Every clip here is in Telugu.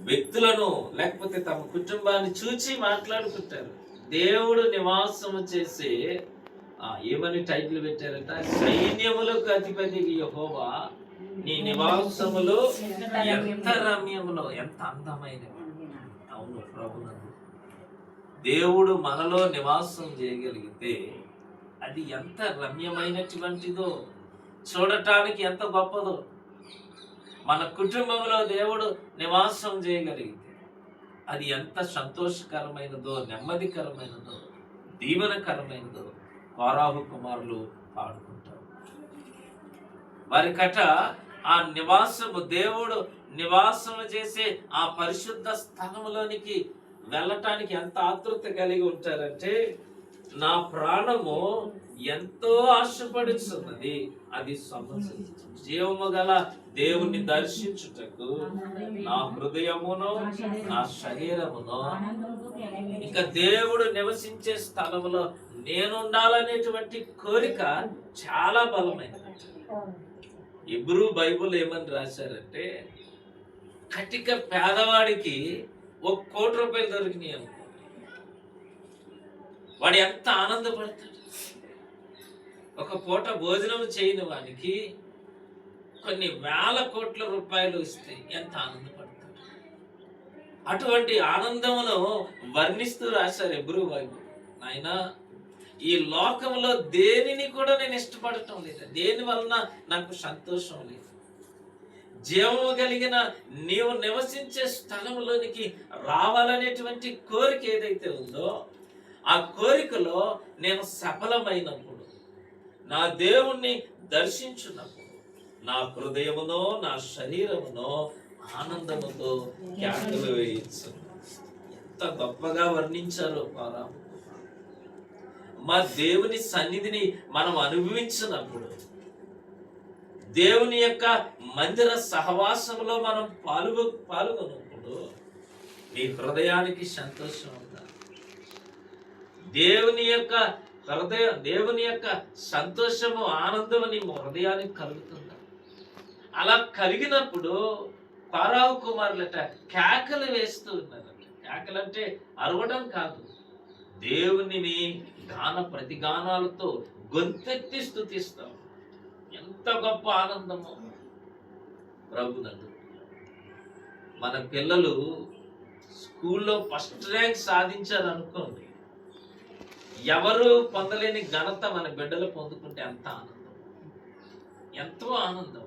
వ్యక్తులను లేకపోతే తమ కుటుంబాన్ని చూచి మాట్లాడుకుంటారు. దేవుడు నివాసము చేసే ఏమని టైటిల్ పెట్టారంట, సైన్యములకు అధిపతి యెహోవా నీ నివాసములో ఎంత రమ్యములో, ఎంత అందమైనవి. అవును ప్రభునందు దేవుడు మనలో నివాసం చేయగలిగితే అది ఎంత రమ్యమైనటువంటిదో, చూడటానికి ఎంత గొప్పదో. మన కుటుంబంలో దేవుడు నివాసం చేయగలిగితే అది ఎంత సంతోషకరమైనదో, నెమ్మదికరమైనదో, దీవెనకరమైనదో కోరాహు కుమారులు పాడుకుంటారు. వారికట ఆ నివాసము, దేవుడు నివాసము చేసే ఆ పరిశుద్ధ స్థలములోనికి వెళ్ళటానికి ఎంత ఆతృత కలిగి ఉంటారంటే, నా ప్రాణము ఎంతో ఆశపడుతున్నది అది జీవము గల దేవుణ్ణి దర్శించుటకు నా హృదయమును నా శరీరమును, ఇంకా దేవుడు నివసించే స్థలములో నేనుండాలనేటువంటి కోరిక చాలా బలమైనది. హెబ్రీ బైబిల్ ఏమని రాశారంటే, కటిక పేదవాడికి 1 కోటి రూపాయలు దొరికినాయి అనుకో, వాడు ఎంత ఆనందపడతాడు. ఒక పూట భోజనం చేయని వానికి కొన్ని వేల కోట్ల రూపాయలు ఇస్తే ఎంత ఆనందపడతాడు. అటువంటి ఆనందమును వర్ణిస్తూ రాశారు హెబ్రీ బైబిల్. నాయనా, ఈ లోకంలో దేనిని కూడా నేను ఇష్టపడటం లేదు, దేని వలన నాకు సంతోషం లేదు. జీవము కలిగిన నీవు నివసించే స్థలంలోనికి రావాలనేటువంటి కోరిక ఏదైతే ఉందో, ఆ కోరికలో నేను సఫలమైనప్పుడు, నా దేవుణ్ణి దర్శించున్నప్పుడు, నా హృదయమునో నా శరీరమునో ఆనందముతో కేకలు వేయచ్చు. ఎంత గొప్పగా వర్ణించారో పారాము. మా దేవుని సన్నిధిని మనం అనుభవించినప్పుడు, దేవుని యొక్క మందిర సహవాసంలో మనం పాల్గొన్నప్పుడు నీ హృదయానికి సంతోషం ఉందా? దేవుని యొక్క సంతోషము, ఆనందము నీ హృదయానికి కలుగుతుందా? అలా కలిగినప్పుడు ఫరోహు కుమారులట కేకలు వేస్తూ ఉన్నారట. కేకలంటే అరవడం కాదు, దేవునిని ప్రతిగానాలతో గొంతెత్తి స్తుతిస్తాం. ఎంత గొప్ప ఆనందమో ప్రభునందు. మన పిల్లలు స్కూల్లో ఫస్ట్ ర్యాంక్ సాధించారు అనుకోండి, ఎవరు పొందలేని ఘనత మన బిడ్డలు పొందుకుంటే ఎంత ఆనందం, ఎంతో ఆనందం.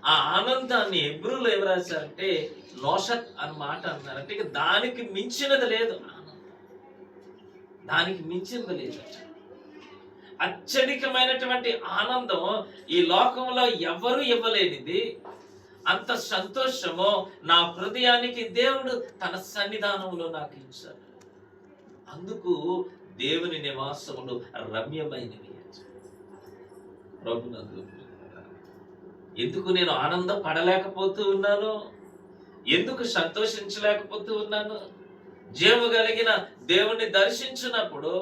ఆ ఆనందాన్ని హెబ్రీలో ఏం రాశారంటే నోషత్ అని మాట అన్నారంటే, ఇక దానికి మించినది లేదు. దానికి మించినది లేదు. అత్యధికమైనటువంటి ఆనందం ఈ లోకంలో ఎవరు ఇవ్వలేనిది. అంత సంతోషము నా హృదయానికి దేవుడు తన సన్నిధానంలో నాకు ఇచ్చాడు. అందుకు దేవుని నివాసములు రమ్యమైనవి. ప్రభునందు ఎందుకు నేను ఆనందపడలేకపోతూ ఉన్నాను? ఎందుకు సంతోషించలేకపోతూ ఉన్నాను? జీవము కలిగిన దేవుణ్ణి దర్శించినప్పుడు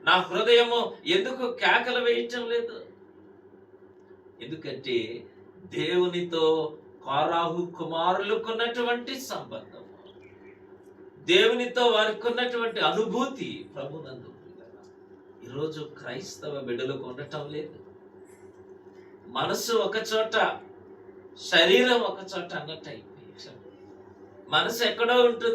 నా హృదయము ఎందుకు కేకలు వేయటం లేదు? ఎందుకంటే దేవునితో కోరాహు కుమారులకున్నటువంటి సంబంధం, దేవునితో వారికి ఉన్నటువంటి అనుభూతి ప్రభునందు ఈరోజు క్రైస్తవ బిడ్డలకు ఉండటం లేదు. మనసు ఒక చోట, శరీరం ఒక చోట అన్నట్టు అయిపోయింది. మనసు ఎక్కడో ఉంటుంది.